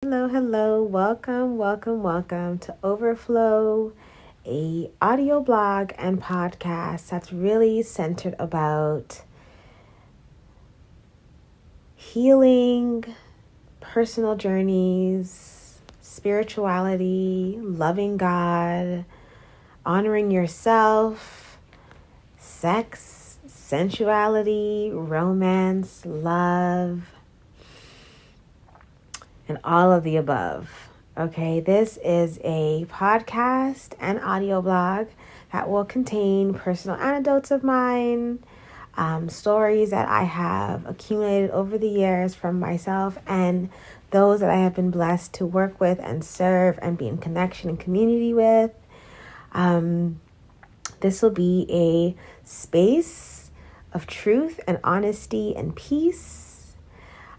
Hello. Welcome to Overflow, a audio blog and podcast that's really centered about healing, personal journeys, spirituality, loving God, honoring yourself, sex, sensuality, romance, love, and all of the above. Okay, this is a podcast and audio blog that will contain personal anecdotes of mine, stories that I have accumulated over the years from myself and those that I have been blessed to work with and serve and be in connection and community with. This will be a space of truth and honesty and peace.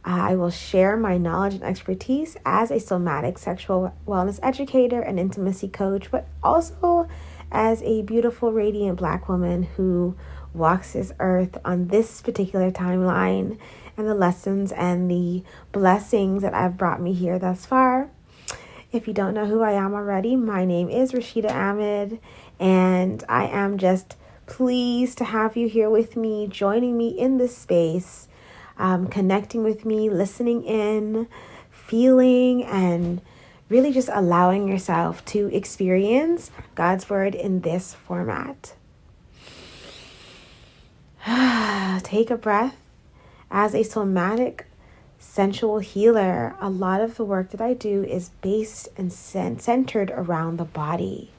I will share my knowledge and expertise as a somatic sexual wellness educator and intimacy coach, but also as a beautiful, radiant Black woman who walks this earth on this particular timeline and the lessons and the blessings that have brought me here thus far. If you don't know who I am already, my name is Rashida Ahmed, and I am just pleased to have you here with me, joining me in this space. Connecting with me, listening in, feeling, and really just allowing yourself to experience God's word in this format. Take a breath. As a somatic sensual healer, a lot of the work that I do is based and centered around the body.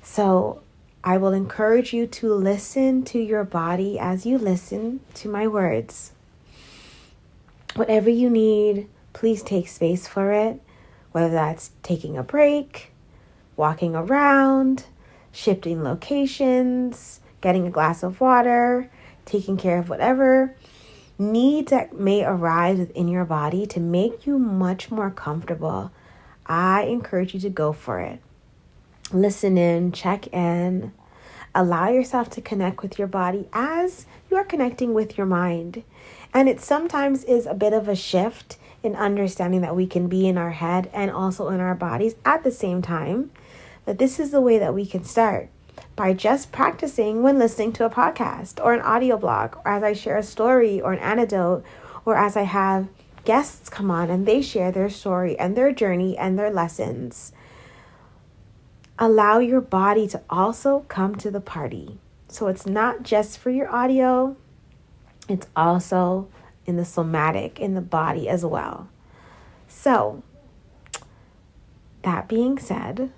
So I will encourage you to listen to your body as you listen to my words. Whatever you need, please take space for it, whether that's taking a break, walking around, shifting locations, getting a glass of water, taking care of whatever needs that may arise within your body to make you much more comfortable. I encourage you to go for it. Listen in, check in, allow yourself to connect with your body as you are connecting with your mind. And it sometimes is a bit of a shift in understanding that we can be in our head and also in our bodies at the same time. But this is the way that we can start by just practicing when listening to a podcast or an audio blog, or as I share a story or an anecdote, or as I have guests come on and they share their story and their journey and their lessons. Allow your body to also come to the party. So it's not just for your audio, it's also in the somatic, in the body as well. So, that being said,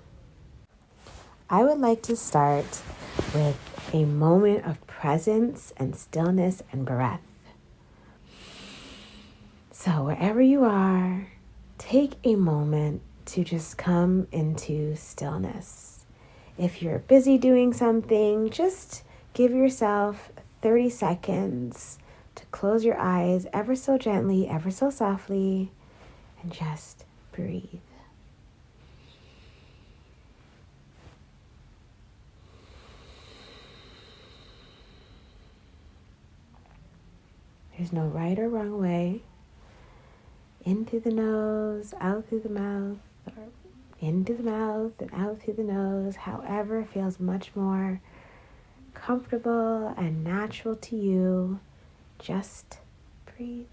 I would like to start with a moment of presence and stillness and breath. So, wherever you are, take a moment to just come into stillness. If you're busy doing something, just give yourself 30 seconds to close your eyes ever so gently, ever so softly, and just breathe. There's no right or wrong way. In through the nose, out through the mouth, or into the mouth and out through the nose, however feels much more comfortable and natural to you. Just breathe.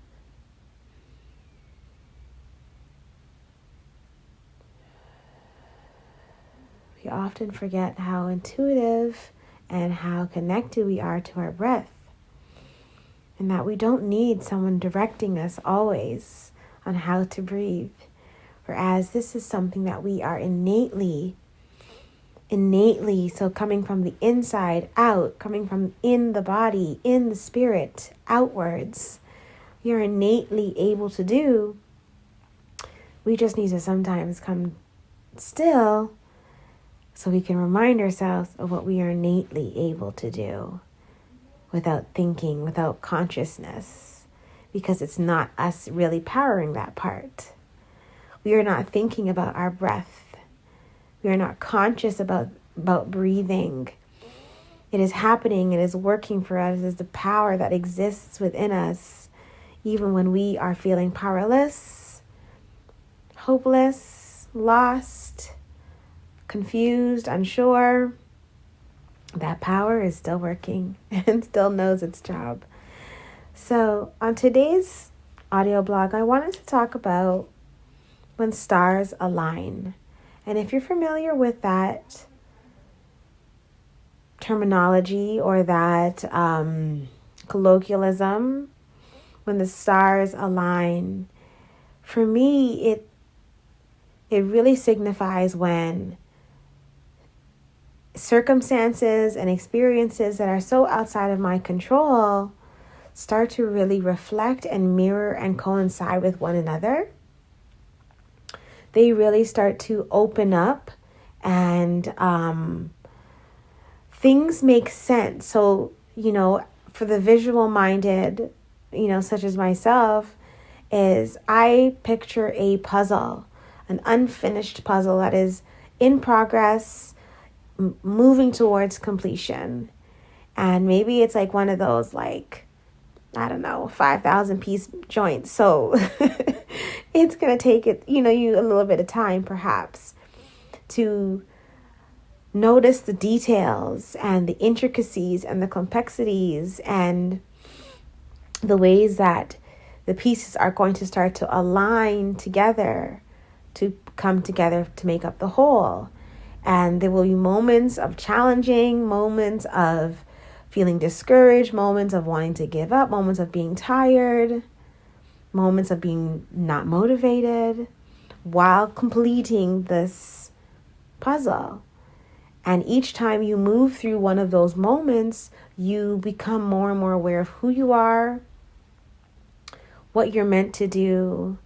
We often forget how intuitive and how connected we are to our breath, and that we don't need someone directing us always on how to breathe. Whereas this is something that we are innately, so coming from the inside out, coming from in the body, in the spirit, outwards, we are innately able to do. We just need to sometimes come still so we can remind ourselves of what we are innately able to do without thinking, without consciousness, because it's not us really powering that part. We are not thinking about our breath. We are not conscious about breathing. It is happening. It is working for us. It is the power that exists within us, even when we are feeling powerless. hopeless, lost, confused, unsure, that power is still working and still knows its job. So on today's audio blog, I wanted to talk about when stars align. And if you're familiar with that terminology or that colloquialism, when the stars align, for me, it really signifies when circumstances and experiences that are so outside of my control start to really reflect and mirror and coincide with one another. They really start to open up and things make sense. So, for the visual minded, such as myself, is I picture a puzzle, an unfinished puzzle that is in progress, moving towards completion. And maybe it's like one of those, 5,000 piece joints. So it's going to take it, you a little bit of time perhaps to notice the details and the intricacies and the complexities and the ways that the pieces are going to start to align together to come together to make up the whole. And there will be moments of challenging, moments of feeling discouraged, moments of wanting to give up, moments of being tired, moments of being not motivated while completing this puzzle. And each time you move through one of those moments, you become more and more aware of who you are, what you're meant to do.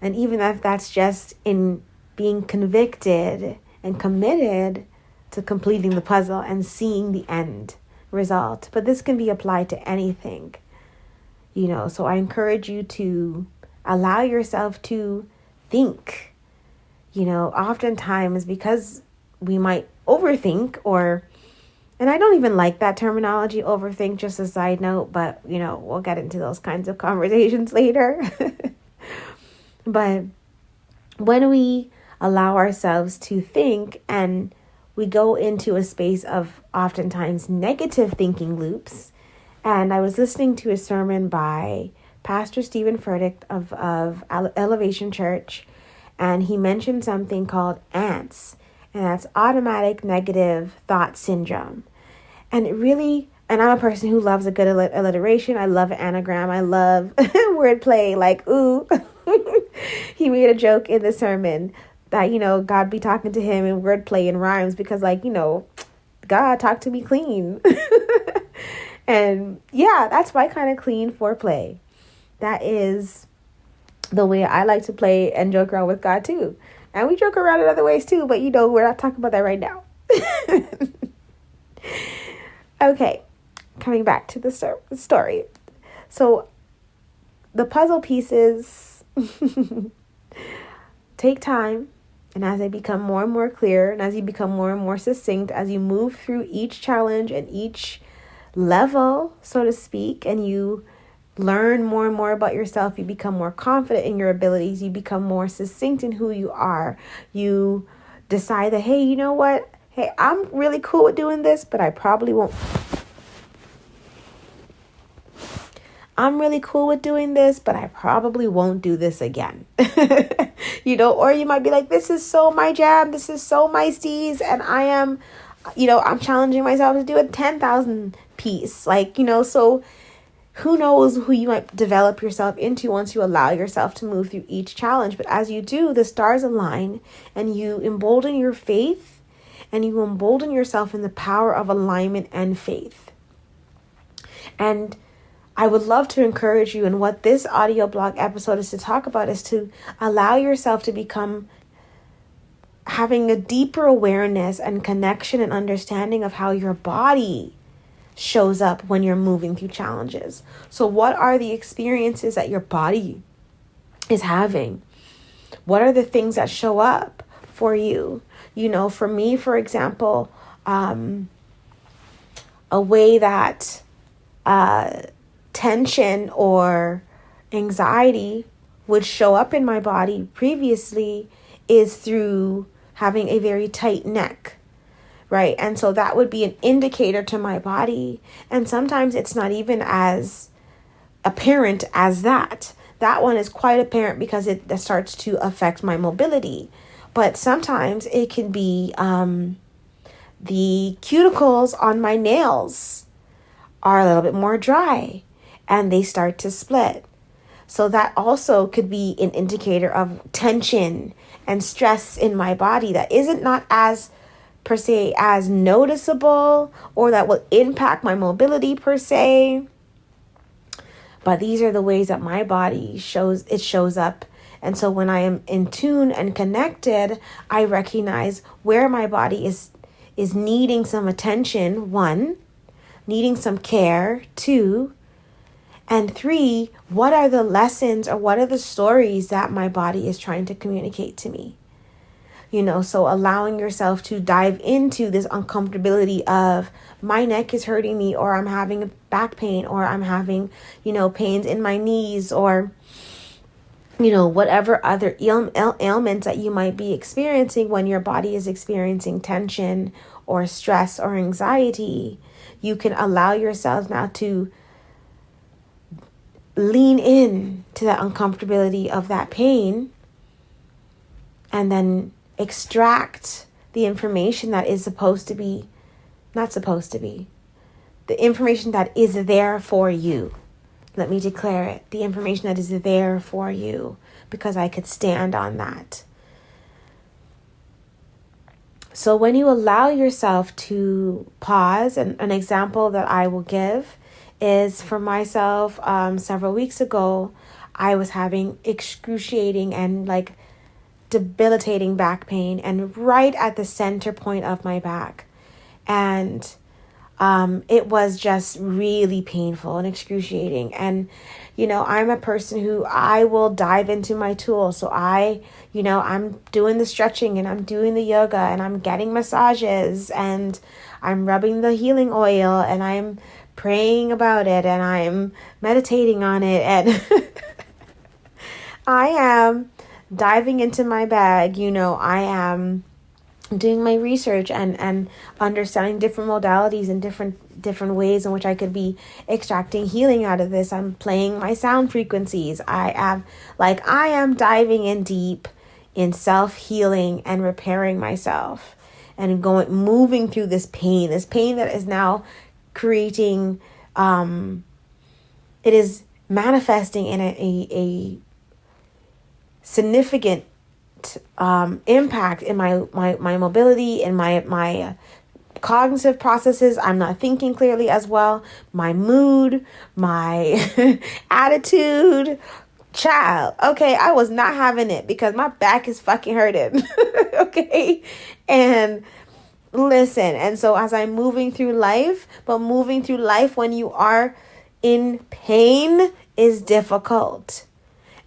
And even if that's just in being convicted and committed to completing the puzzle and seeing the end result. But this can be applied to anything, so I encourage you to allow yourself to think, oftentimes because we might overthink and I don't even like that terminology, overthink, just a side note, but, we'll get into those kinds of conversations later. But when we allow ourselves to think and we go into a space of oftentimes negative thinking loops. And I was listening to a sermon by Pastor Stephen Furtick of Elevation Church, and he mentioned something called ANTS, and that's automatic negative thought syndrome. And and I'm a person who loves a good alliteration. I love an anagram. I love wordplay, ooh. He made a joke in the sermon that, God be talking to him in wordplay and rhymes because, God talk to me clean. And yeah, that's my kind of clean foreplay. That is the way I like to play and joke around with God too. And we joke around in other ways too, but we're not talking about that right now. Okay, coming back to the story. So the puzzle pieces take time. And as they become more and more clear, and as you become more and more succinct, as you move through each challenge and each level, so to speak, and you learn more and more about yourself, you become more confident in your abilities, you become more succinct in who you are. You decide that, hey, you know what? Hey, I'm really cool with doing this, but I probably won't. I'm really cool with doing this, but I probably won't do this again. Or you might be like, this is so my jam. This is so my steez. And I am, I'm challenging myself to do a 10,000 piece. So who knows who you might develop yourself into once you allow yourself to move through each challenge. But as you do, the stars align and you embolden your faith and you embolden yourself in the power of alignment and faith. And I would love to encourage you, and what this audio blog episode is to talk about is to allow yourself to become having a deeper awareness and connection and understanding of how your body shows up when you're moving through challenges. So what are the experiences that your body is having? What are the things that show up for you? For me, for example, a way that tension or anxiety would show up in my body previously is through having a very tight neck, right? And so that would be an indicator to my body. And sometimes it's not even as apparent as that. That one is quite apparent because it starts to affect my mobility. But sometimes it can be the cuticles on my nails are a little bit more dry and they start to split. So that also could be an indicator of tension and stress in my body that isn't not as per se as noticeable or that will impact my mobility per se. But these are the ways that my body shows up. And so when I am in tune and connected, I recognize where my body is needing some attention, 1, needing some care, 2, and 3, what are the lessons or what are the stories that my body is trying to communicate to me? So allowing yourself to dive into this uncomfortability of my neck is hurting me, or I'm having back pain, or I'm having, pains in my knees, or, whatever other ailments that you might be experiencing when your body is experiencing tension or stress or anxiety. You can allow yourself now to lean in to that uncomfortability of that pain and then extract the information that is the information that is there for you. Let me declare it. The information that is there for you, because I could stand on that. So when you allow yourself to pause, and an example that I will give is for myself, several weeks ago, I was having excruciating and debilitating back pain, and right at the center point of my back. And it was just really painful and excruciating. And, I'm a person who I will dive into my tools. So I'm doing the stretching and I'm doing the yoga and I'm getting massages and I'm rubbing the healing oil and I'm praying about it and I'm meditating on it. And I am diving into my bag. I am doing my research and understanding different modalities and different ways in which I could be extracting healing out of this. I'm playing my sound frequencies. I am diving in deep in self-healing and repairing myself and moving through this pain that is now creating, it is manifesting in a significant impact in my mobility, in my cognitive processes. I'm not thinking clearly as well. My mood, my attitude, child. Okay, I was not having it because my back is fucking hurting. Okay, and listen. And so as I'm moving through life, when you are in pain is difficult.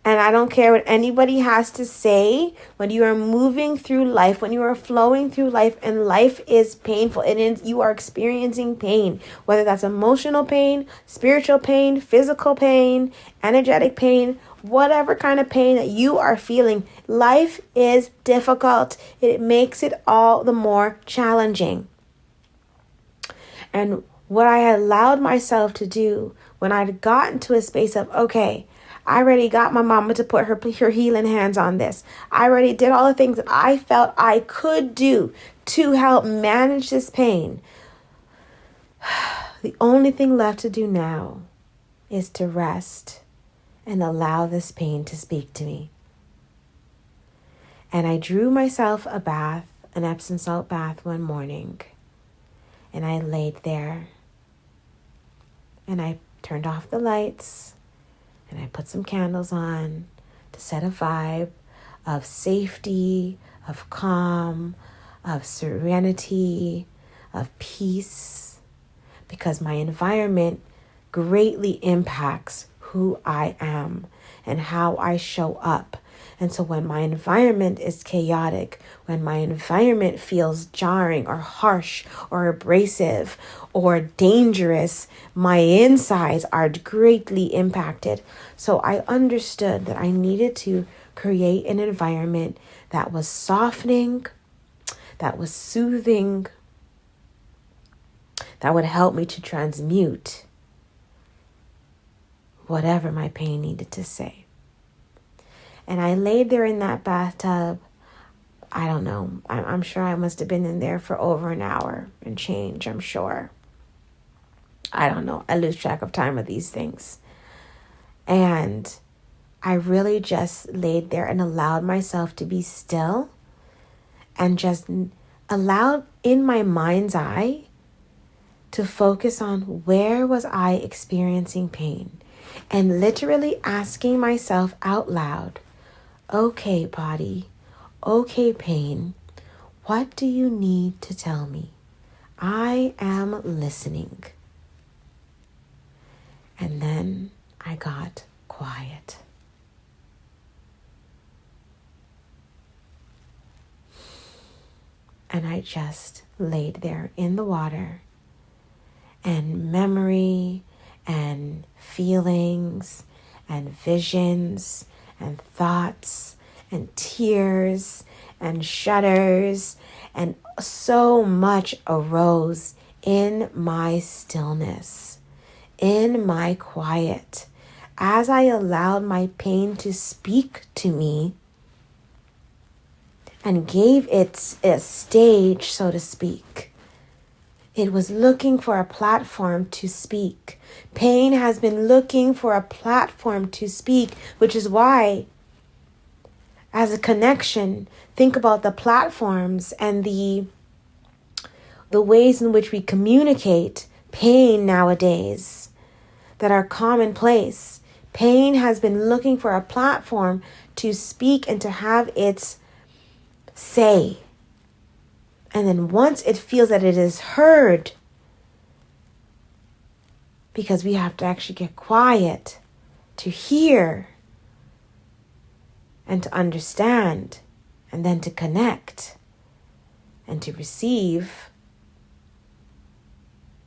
And I don't care what anybody has to say. When you are moving through life, when you are flowing through life and life is painful, you are experiencing pain, whether that's emotional pain, spiritual pain, physical pain, energetic pain, whatever kind of pain that you are feeling, life is difficult. It makes it all the more challenging. And what I allowed myself to do when I'd gotten to a space of, okay, I already got my mama to put her healing hands on this. I already did all the things that I felt I could do to help manage this pain. The only thing left to do now is to rest and allow this pain to speak to me. And I drew myself a bath, an Epsom salt bath one morning. And I laid there. And I turned off the lights. And I put some candles on to set a vibe of safety, of calm, of serenity, of peace. Because my environment greatly impacts who I am and how I show up. And so when my environment is chaotic, when my environment feels jarring or harsh or abrasive or dangerous, my insides are greatly impacted. So I understood that I needed to create an environment that was softening, that was soothing, that would help me to transmute whatever my pain needed to say. And I laid there in that bathtub. I don't know. I'm sure I must have been in there for over an hour and change, I'm sure. I don't know. I lose track of time with these things. And I really just laid there and allowed myself to be still and just allowed in my mind's eye to focus on where was I experiencing pain, and literally asking myself out loud, okay, body, okay, pain, what do you need to tell me? I am listening. And then I got quiet. And I just laid there in the water, and memory and feelings and visions and thoughts and tears and shudders and so much arose in my stillness, in my quiet, as I allowed my pain to speak to me and gave it a stage, so to speak. It was looking for a platform to speak. Pain has been looking for a platform to speak, which is why, as a connection, think about the platforms and the ways in which we communicate pain nowadays that are commonplace. Pain has been looking for a platform to speak and to have its say. And then once it feels that it is heard, because we have to actually get quiet to hear and to understand and then to connect and to receive,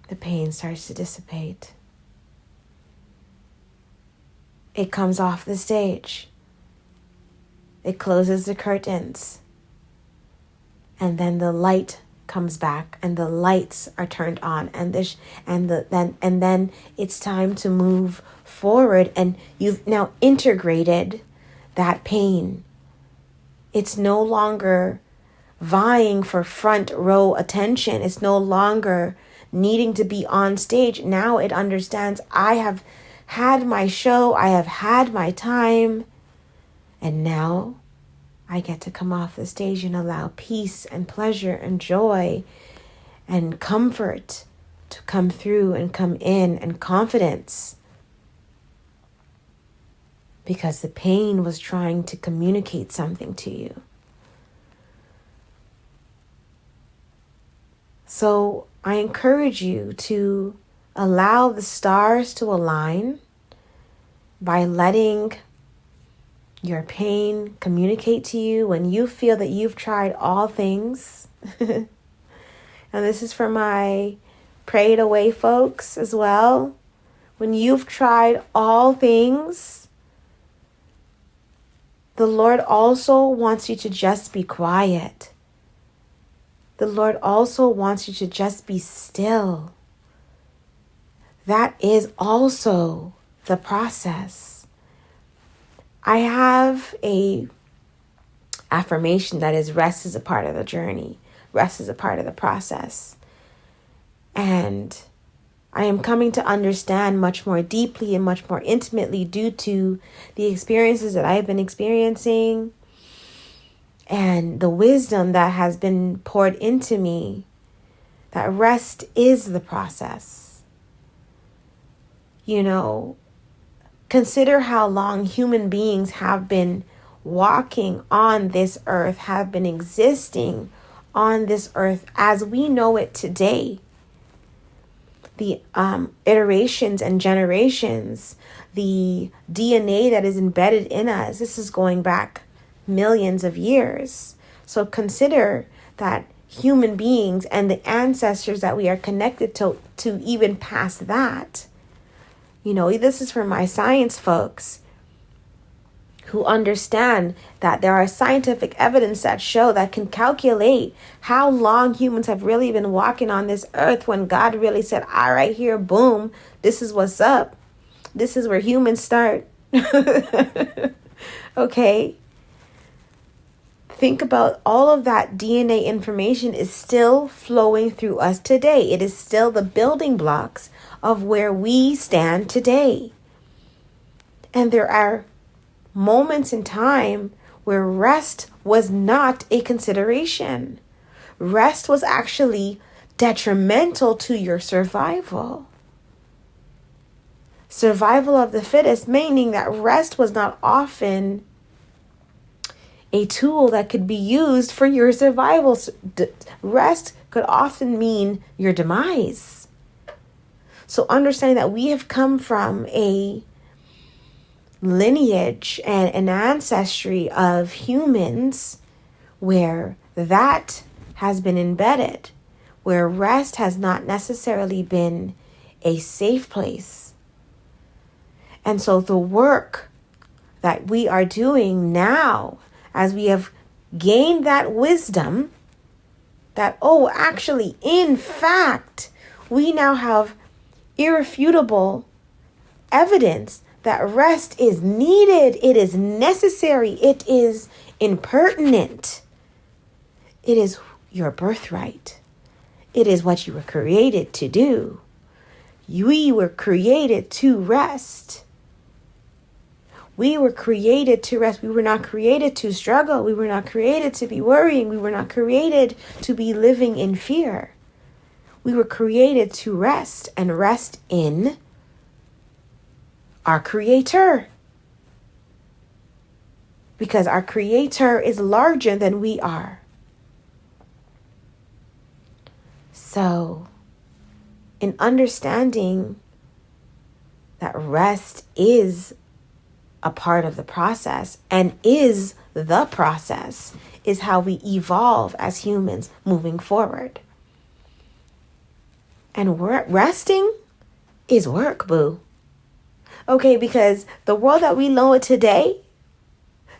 the pain starts to dissipate. It comes off the stage. It closes the curtains. And then the light comes back, and the lights are turned on, and then it's time to move forward, and you've now integrated that pain. It's no longer vying for front row attention. It's no longer needing to be on stage. Now it understands, I have had my show, I have had my time, and now I get to come off the stage and allow peace and pleasure and joy and comfort to come through and come in, and confidence. Because the pain was trying to communicate something to you. So I encourage you to allow the stars to align by letting your pain communicate to you when you feel that you've tried all things. And this is for my prayed away folks as well. When you've tried all things, the Lord also wants you to just be quiet. The Lord also wants you to just be still. That is also the process. I have a affirmation that is rest is a part of the journey. Rest is a part of the process. And I am coming to understand much more deeply and much more intimately, due to the experiences that I've been experiencing and the wisdom that has been poured into me, that rest is the process. You know, consider how long human beings have been walking on this earth, have been existing on this earth as we know it today. the iterations and generations, the DNA that is embedded in us. This is going back millions of years. So consider that human beings and the ancestors that we are connected to even past that. This is for my science folks who understand that there are scientific evidence that show that can calculate how long humans have really been walking on this earth, when God really said, all right, here, boom, this is what's up. This is where humans start. Okay. Think about all of that DNA information is still flowing through us today. It is still the building blocks of where we stand today. And there are moments in time where rest was not a consideration. Rest was actually detrimental to your survival. Survival of the fittest, meaning that rest was not often a tool that could be used for your survival. Rest could often mean your demise. So understanding that we have come from a lineage and an ancestry of humans where that has been embedded, where rest has not necessarily been a safe place. And so the work that we are doing now, as we have gained that wisdom, that, actually, in fact, we now have irrefutable evidence that rest is needed, it is necessary, it is impertinent. It is your birthright. It is what you were created to do. We were created to rest. We were created to rest. We were not created to struggle. We were not created to be worrying. We were not created to be living in fear. We were created to rest, and rest in our Creator. Because our Creator is larger than we are. So, in understanding that rest is a part of the process and is the process, is how we evolve as humans moving forward. And resting is work, boo. Okay, because the world that we know today,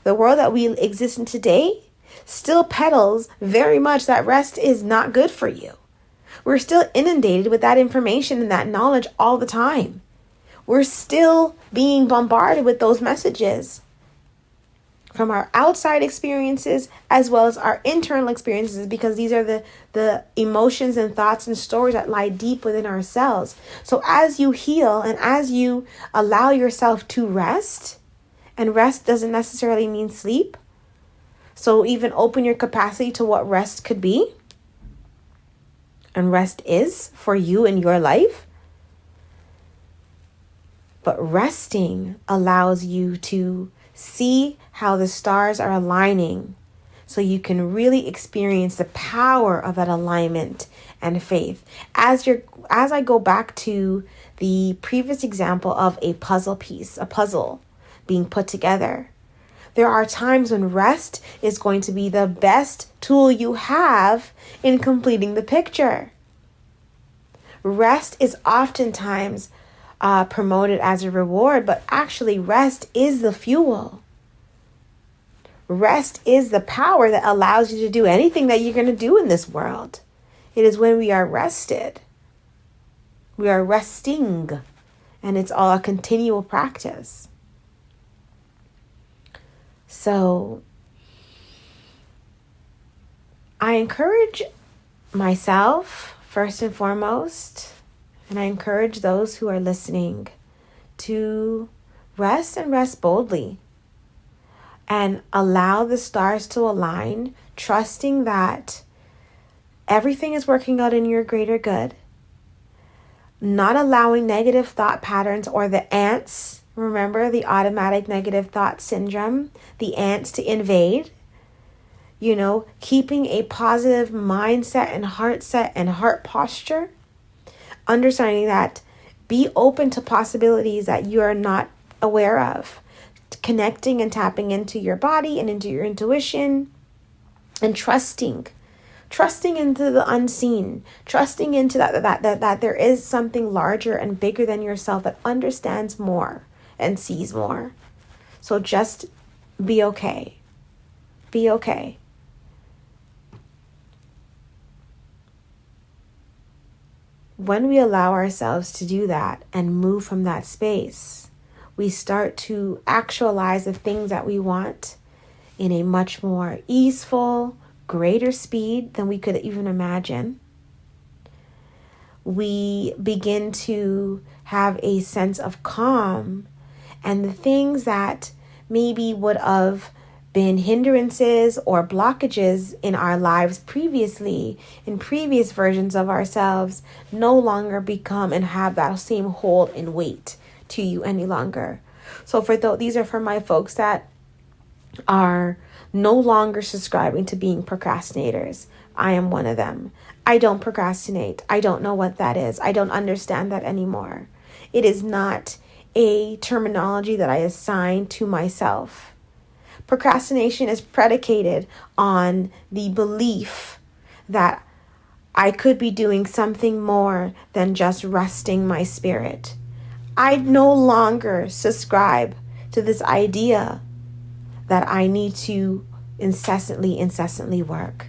the world that we exist in today, still peddles very much that rest is not good for you. We're still inundated with that information and that knowledge all the time. We're still being bombarded with those messages from our outside experiences as well as our internal experiences, because these are the emotions and thoughts and stories that lie deep within ourselves. So as you heal and as you allow yourself to rest, and rest doesn't necessarily mean sleep, so even open your capacity to what rest could be, and rest is for you in your life. But resting allows you to see how the stars are aligning, so you can really experience the power of that alignment and faith. As I go back to the previous example of a puzzle piece, a puzzle being put together, there are times when rest is going to be the best tool you have in completing the picture. Rest is oftentimes promoted as a reward, but actually rest is the fuel. Rest is the power that allows you to do anything that you're going to do in this world. It is when we are rested. We are resting, and it's all a continual practice. So I encourage myself, first and foremost, and I encourage those who are listening to rest and rest boldly and allow the stars to align, trusting that everything is working out in your greater good, not allowing negative thought patterns or the ants, remember the automatic negative thought syndrome, the ants to invade, keeping a positive mindset and heart set and heart posture. understanding that be open to possibilities that you are not aware of, connecting and tapping into your body and into your intuition, and trusting into the unseen, trusting into that there is something larger and bigger than yourself that understands more and sees more. So just be okay. Be okay. When we allow ourselves to do that and move from that space, we start to actualize the things that we want in a much more easeful, greater speed than we could even imagine. We begin to have a sense of calm, and the things that maybe would have been hindrances or blockages in our lives previously, in previous versions of ourselves, no longer become and have that same hold and weight to you any longer. So these are for my folks that are no longer subscribing to being procrastinators. I am one of them. I don't procrastinate. I don't know what that is. I don't understand that anymore. It is not a terminology that I assign to myself. Procrastination is predicated on the belief that I could be doing something more than just resting my spirit. I no longer subscribe to this idea that I need to incessantly work.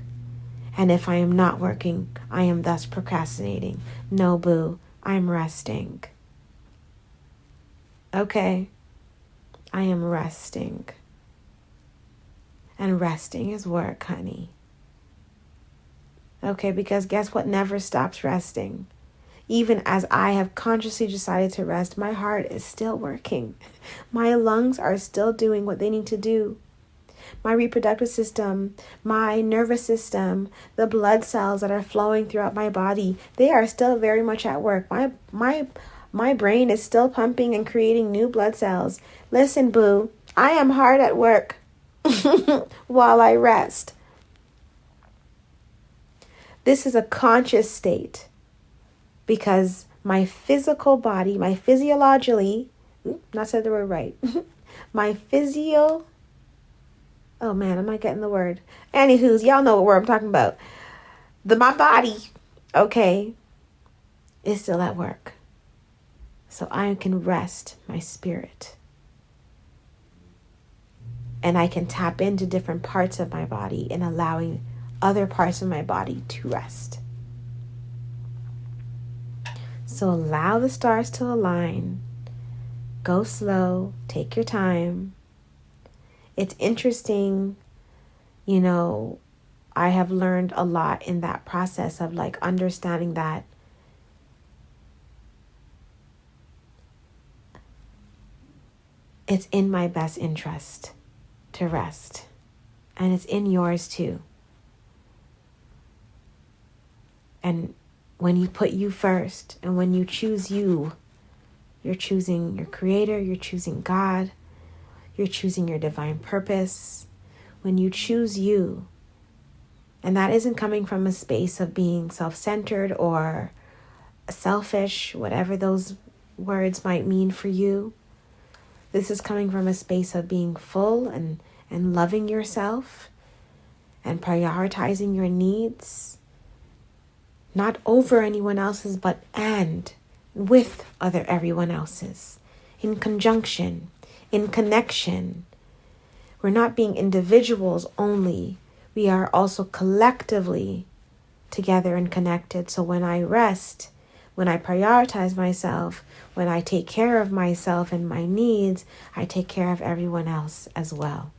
And if I am not working, I am thus procrastinating. No, boo, I'm resting. Okay, I am resting. And resting is work, honey. Okay, because guess what never stops resting? Even as I have consciously decided to rest, my heart is still working. My lungs are still doing what they need to do. My reproductive system, my nervous system, the blood cells that are flowing throughout my body, they are still very much at work. My brain is still pumping and creating new blood cells. Listen, boo, I am hard at work while I rest. This is a conscious state because my physical body, my physiologically, not said the word right, oh man, I'm not getting the word. Anywho's, y'all know what word I'm talking about. My body, okay, is still at work. So I can rest my spirit. And I can tap into different parts of my body and allowing other parts of my body to rest. So allow the stars to align. Go slow. Take your time. It's interesting, I have learned a lot in that process of understanding that it's in my best interest to rest. And it's in yours too. And when you put you first and when you choose you, you're choosing your creator, you're choosing God, you're choosing your divine purpose. When you choose you, and that isn't coming from a space of being self-centered or selfish, whatever those words might mean for you. This is coming from a space of being full and loving yourself and prioritizing your needs, not over anyone else's, but and with everyone else's, in conjunction, in connection. We're not being individuals only. We are also collectively together and connected. So when I rest, when I prioritize myself, when I take care of myself and my needs, I take care of everyone else as well.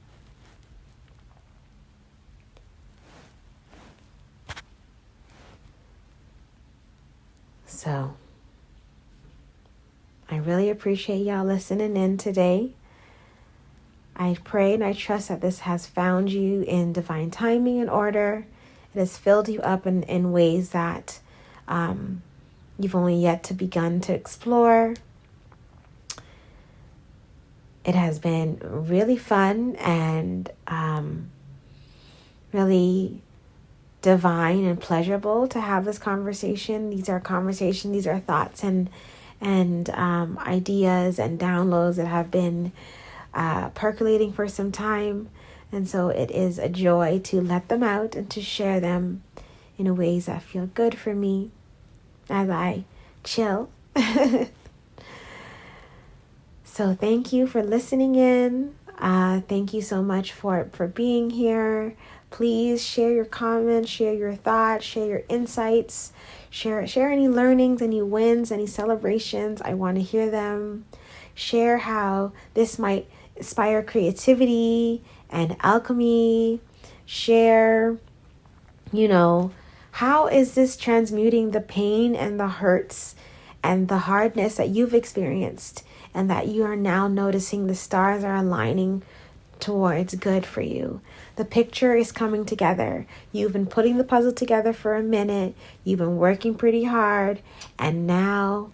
So I really appreciate y'all listening in today. I pray and I trust that this has found you in divine timing and order. It has filled you up in ways that you've only yet to begun to explore. It has been really fun and really divine and pleasurable to have this conversation. These are thoughts and ideas and downloads that have been percolating for some time. And so it is a joy to let them out and to share them in ways that feel good for me as I chill. So thank you for listening in. Thank you so much for being here. Please share your comments, share your thoughts, share your insights, share any learnings, any wins, any celebrations. I want to hear them. Share how this might inspire creativity and alchemy. Share, how is this transmuting the pain and the hurts and the hardness that you've experienced, and that you are now noticing the stars are aligning towards good for you. The picture is coming together. You've been putting the puzzle together for a minute. You've been working pretty hard, and now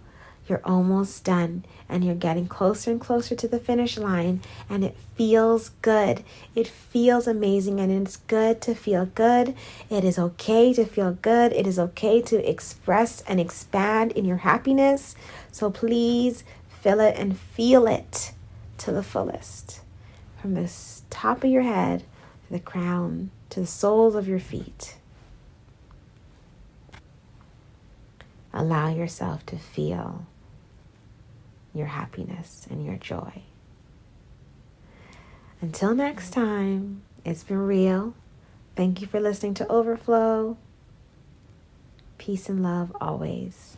you're almost done, and you're getting closer and closer to the finish line, and it feels good. It feels amazing, and it's good to feel good. It is okay to feel good. It is okay to express and expand in your happiness. So please fill it and feel it to the fullest, from the top of your head to the crown, to the soles of your feet. Allow yourself to feel your happiness and your joy. Until next time, it's been real. Thank you for listening to Overflow. Peace and love always.